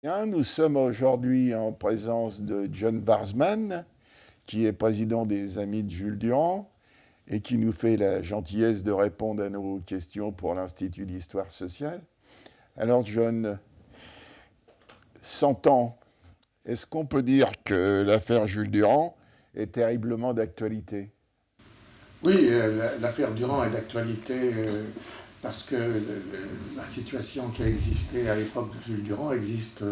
Bien, nous sommes aujourd'hui en présence de John Barsman, qui est président des Amis de Jules Durand et qui nous fait la gentillesse de répondre à nos questions pour l'Institut d'histoire sociale. Alors John, 100 ans, est-ce qu'on peut dire que l'affaire Jules Durand est terriblement d'actualité? Oui, l'affaire Durand est d'actualité parce que la situation qui a existé à l'époque de Jules Durand existe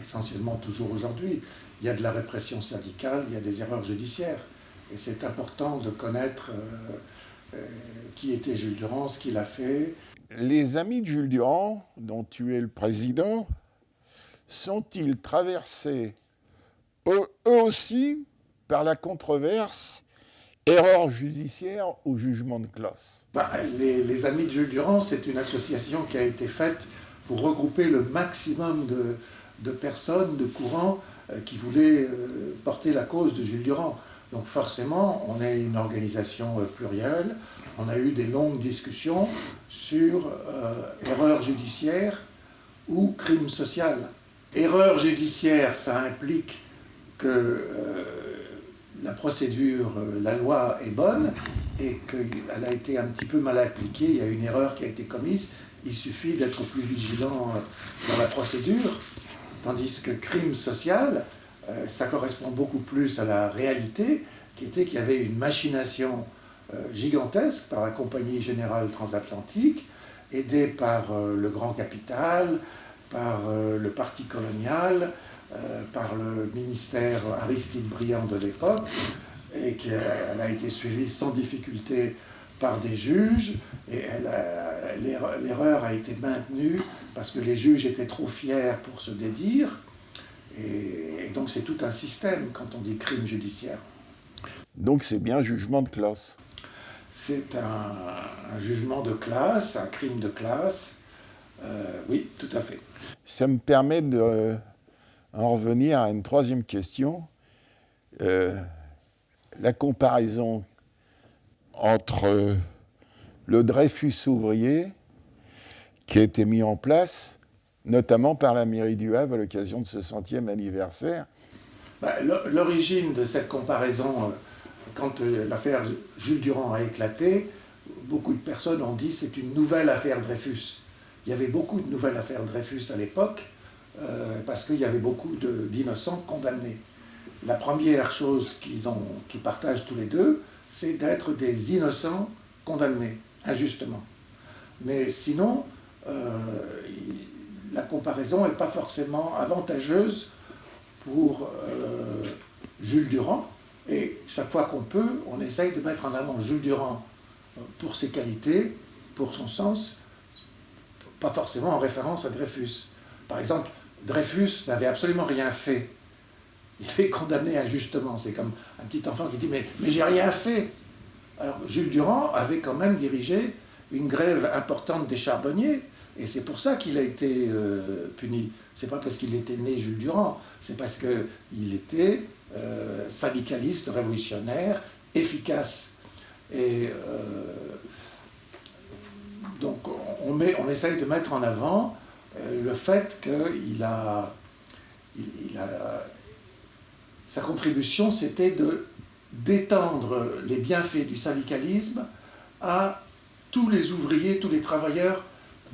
essentiellement toujours aujourd'hui. Il y a de la répression syndicale, il y a des erreurs judiciaires. Et c'est important de connaître qui était Jules Durand, ce qu'il a fait. Les Amis de Jules Durand, dont tu es le président, sont-ils traversés eux aussi par la controverse erreur judiciaire ou jugement de classe? Les Amis de Jules Durand, c'est une association qui a été faite pour regrouper le maximum de personnes, de courants qui voulaient porter la cause de Jules Durand. Donc forcément, on est une organisation plurielle. On a eu des longues discussions sur erreur judiciaire ou crime social. Erreur judiciaire, ça implique que la procédure, la loi est bonne et qu'elle a été un petit peu mal appliquée, il y a une erreur qui a été commise, il suffit d'être plus vigilant dans la procédure, tandis que crime social, ça correspond beaucoup plus à la réalité, qui était qu'il y avait une machination gigantesque par la Compagnie Générale Transatlantique, aidée par le grand capital, par le parti colonial, par le ministère Aristide Briand de l'époque, et qu'elle a été suivie sans difficulté par des juges, et l'erreur a été maintenue parce que les juges étaient trop fiers pour se dédire, et donc c'est tout un système quand on dit crime judiciaire. Donc c'est bien jugement de classe. C'est un jugement de classe, un crime de classe, oui, tout à fait. Ça me permet de en revenir à une troisième question. La comparaison entre le Dreyfus ouvrier qui a été mis en place, notamment par la mairie du Havre à l'occasion de ce 100e anniversaire. L'origine de cette comparaison, quand l'affaire Jules Durand a éclaté, beaucoup de personnes ont dit que c'est une nouvelle affaire Dreyfus. Il y avait beaucoup de nouvelles affaires Dreyfus à l'époque, parce qu'il y avait beaucoup d'innocents condamnés. La première chose qu'ils partagent tous les deux, c'est d'être des innocents condamnés, injustement. Mais sinon, la comparaison n'est pas forcément avantageuse pour Jules Durand. Et chaque fois qu'on peut, on essaye de mettre en avant Jules Durand pour ses qualités, pour son sens, pas forcément en référence à Dreyfus. Par exemple, Dreyfus n'avait absolument rien fait. Il est condamné injustement. C'est comme un petit enfant qui dit « mais j'ai rien fait ». Alors Jules Durand avait quand même dirigé une grève importante des charbonniers, et c'est pour ça qu'il a été puni. C'est pas parce qu'il était né Jules Durand, c'est parce qu'il était syndicaliste, révolutionnaire, efficace. Et donc on essaye de mettre en avant le fait qu'il sa contribution, c'était d'étendre les bienfaits du syndicalisme à tous les ouvriers, tous les travailleurs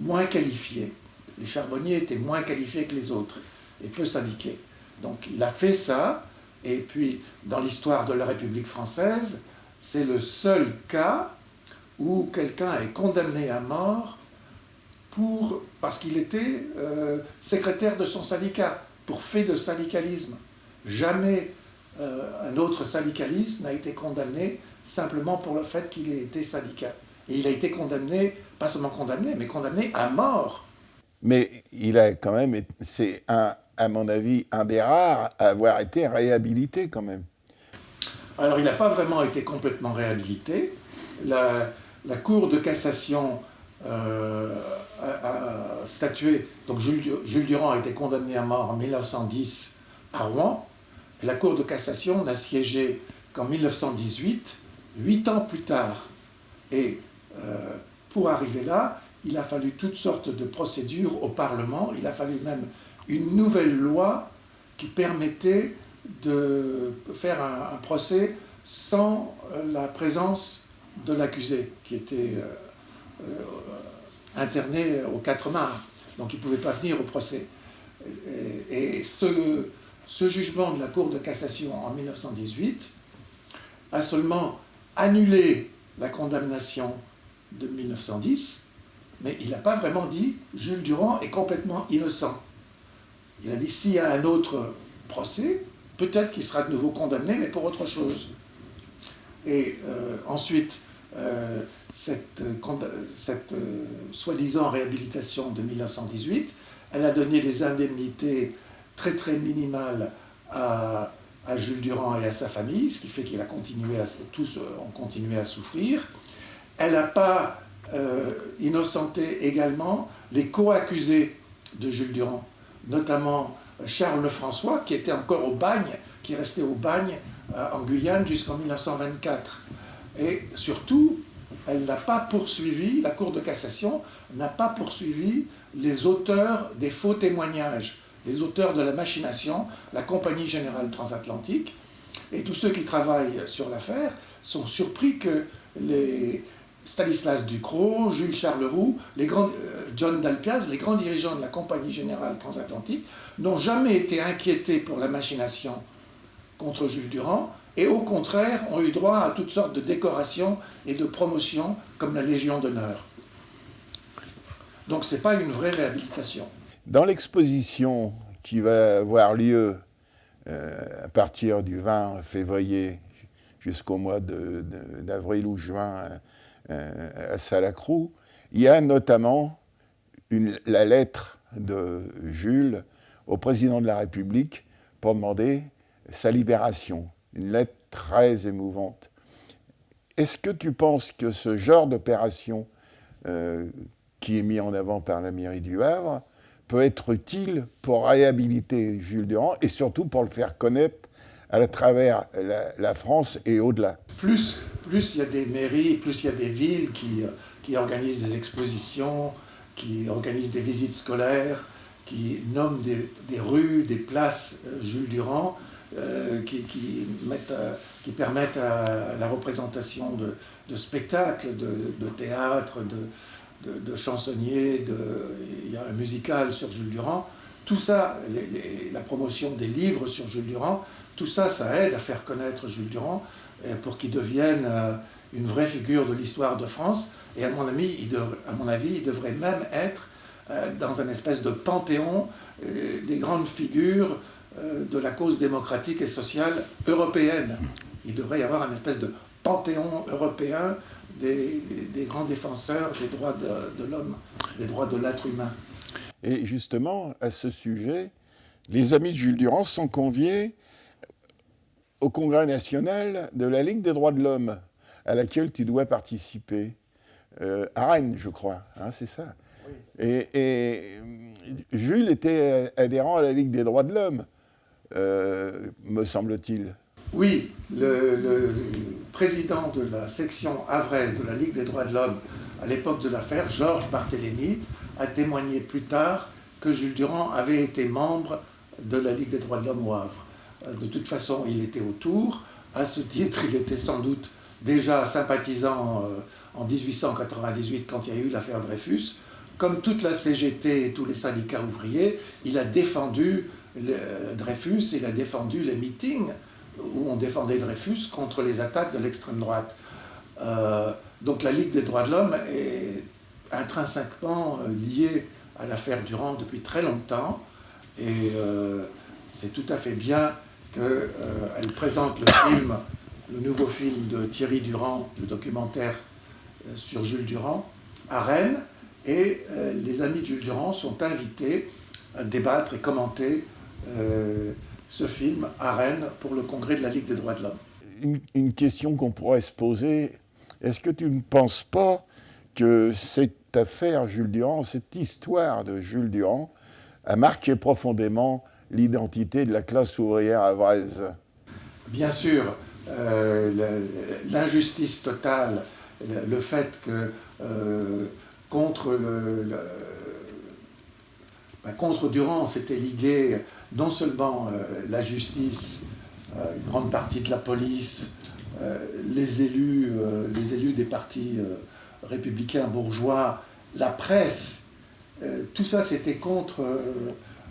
moins qualifiés. Les charbonniers étaient moins qualifiés que les autres et peu syndiqués. Donc il a fait ça, et puis dans l'histoire de la République française, c'est le seul cas où quelqu'un est condamné à mort parce qu'il était secrétaire de son syndicat, pour fait de syndicalisme. Jamais un autre syndicaliste n'a été condamné simplement pour le fait qu'il ait été syndicat. Et il a été condamné, pas seulement condamné, mais condamné à mort. Mais il a quand même, c'est à mon avis, un des rares à avoir été réhabilité quand même. Alors il n'a pas vraiment été complètement réhabilité. La Cour de cassation a statué, donc Jules Durand a été condamné à mort en 1910 à Rouen. Et la Cour de cassation n'a siégé qu'en 1918, 8 ans plus tard. Et pour arriver là, il a fallu toutes sortes de procédures au Parlement, il a fallu même une nouvelle loi qui permettait de faire un procès sans la présence de l'accusé, qui était interné aux 4 mares. Donc il ne pouvait pas venir au procès. Et ce jugement de la Cour de cassation en 1918 a seulement annulé la condamnation de 1910, mais il n'a pas vraiment dit Jules Durand est complètement innocent. Il a dit s'il y a un autre procès, peut-être qu'il sera de nouveau condamné, mais pour autre chose. Et ensuite, cette soi-disant réhabilitation de 1918, elle a donné des indemnités très très minimales à Jules Durand et à sa famille, ce qui fait qu'il a continué tous ont continué à souffrir. Elle n'a pas innocenté également les co-accusés de Jules Durand, notamment Charles Lefrançois, qui était encore au bagne, qui restait au bagne en Guyane jusqu'en 1924. Et surtout, elle n'a pas poursuivi, la Cour de cassation n'a pas poursuivi les auteurs des faux témoignages, les auteurs de la machination, la Compagnie Générale Transatlantique. Et tous ceux qui travaillent sur l'affaire sont surpris que les Stanislas Ducrot, Jules Charleroux, John Dalpiaz, les grands dirigeants de la Compagnie Générale Transatlantique, n'ont jamais été inquiétés pour la machination contre Jules Durand, et au contraire ont eu droit à toutes sortes de décorations et de promotions, comme la Légion d'honneur. Donc ce n'est pas une vraie réhabilitation. Dans l'exposition qui va avoir lieu à partir du 20 février jusqu'au mois d'avril ou juin à Salacrou, il y a notamment la lettre de Jules au président de la République pour demander sa libération. Une lettre très émouvante. Est-ce que tu penses que ce genre d'opération qui est mis en avant par la mairie du Havre peut être utile pour réhabiliter Jules Durand et surtout pour le faire connaître à travers la France et au-delà? Plus il y a des mairies, plus il y a des villes qui organisent des expositions, qui organisent des visites scolaires, qui nomment des rues, des places Jules Durand, qui permettent à la représentation de spectacles, de théâtre, de chansonniers, il y a un musical sur Jules Durand. Tout ça, la promotion des livres sur Jules Durand, tout ça, ça aide à faire connaître Jules Durand pour qu'il devienne une vraie figure de l'histoire de France. Et à mon avis, il devrait même être dans un espèce de panthéon des grandes figures de la cause démocratique et sociale européenne. Il devrait y avoir une espèce de panthéon européen des grands défenseurs des droits de l'homme, des droits de l'être humain. Et justement, à ce sujet, les amis de Jules Durand sont conviés au Congrès national de la Ligue des droits de l'homme, à laquelle tu dois participer, à Rennes, je crois, hein, c'est ça. Oui. Et Jules était adhérent à la Ligue des droits de l'homme, me semble-t-il. Oui, le président de la section havraise de la Ligue des droits de l'homme, à l'époque de l'affaire, Georges Barthélemy, a témoigné plus tard que Jules Durand avait été membre de la Ligue des droits de l'homme au Havre. De toute façon, il était autour. À ce titre, il était sans doute déjà sympathisant en 1898, quand il y a eu l'affaire Dreyfus. Comme toute la CGT et tous les syndicats ouvriers, il a défendu Dreyfus, il a défendu les meetings où on défendait Dreyfus contre les attaques de l'extrême droite. Donc la Ligue des droits de l'homme est intrinsèquement liée à l'affaire Durand depuis très longtemps, et c'est tout à fait bien qu'elle présente le nouveau film de Thierry Durand, le documentaire sur Jules Durand, à Rennes, et les amis de Jules Durand sont invités à débattre et commenter ce film à Rennes pour le congrès de la Ligue des droits de l'homme. Une question qu'on pourrait se poser, est-ce que tu ne penses pas que cette affaire Jules Durand, cette histoire de Jules Durand, a marqué profondément l'identité de la classe ouvrière havraise? Bien sûr, l'injustice totale, le fait que contre contre Durand, s'était ligué non seulement la justice, une grande partie de la police, les élus des partis républicains bourgeois, la presse, tout ça c'était contre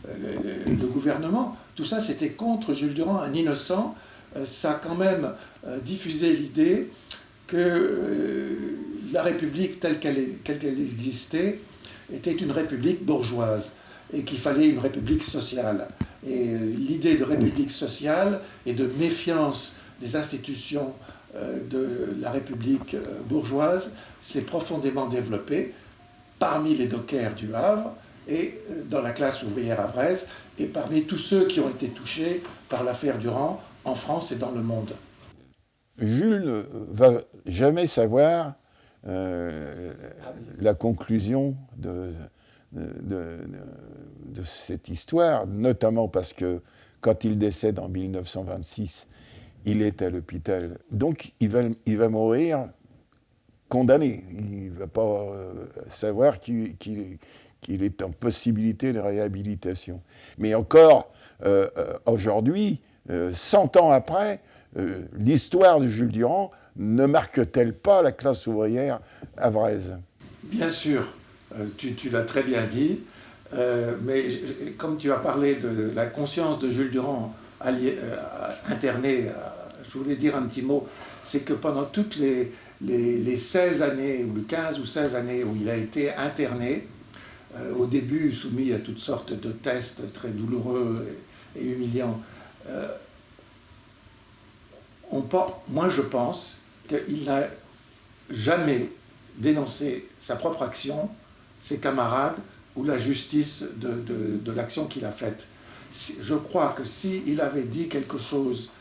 le gouvernement, tout ça c'était contre Jules Durand, un innocent. Ça a quand même diffusé l'idée que la République telle qu'elle existait était une République bourgeoise et qu'il fallait une République sociale. Et l'idée de République sociale et de méfiance des institutions de la République bourgeoise s'est profondément développée parmi les dockers du Havre et dans la classe ouvrière havraise et parmi tous ceux qui ont été touchés par l'affaire Durand en France et dans le monde. Jules ne va jamais savoir la conclusion de cette histoire, notamment parce que quand il décède en 1926, il est à l'hôpital. Donc il va mourir condamné. Il ne va pas savoir qu'il est en possibilité de réhabilitation. Mais encore aujourd'hui, 100 ans après, l'histoire de Jules Durand ne marque-t-elle pas la classe ouvrière havraise? Bien sûr, tu l'as très bien dit, mais comme tu as parlé de la conscience de Jules Durand interné, je voulais dire un petit mot, c'est que pendant toutes les 16 années, ou les 15 ou 16 années où il a été interné, au début soumis à toutes sortes de tests très douloureux et humiliants, moi je pense qu'il n'a jamais dénoncé sa propre action, ses camarades ou la justice de l'action qu'il a faite. Je crois que s'il avait dit quelque chose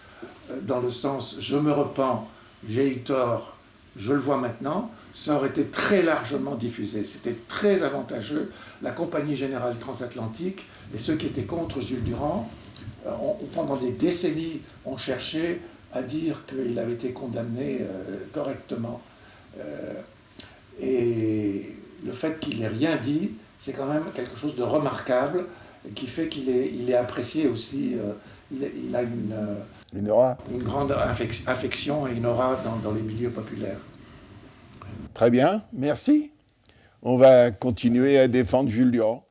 dans le sens « je me repens, j'ai eu tort, je le vois maintenant », ça aurait été très largement diffusé. C'était très avantageux. La Compagnie Générale Transatlantique et ceux qui étaient contre Jules Durand, pendant des décennies, ont cherché à dire qu'il avait été condamné correctement. Et le fait qu'il n'ait rien dit, c'est quand même quelque chose de remarquable qui fait qu'il est apprécié aussi. Il a une grande affection et une aura dans les milieux populaires. Très bien, merci. On va continuer à défendre Jules Durand.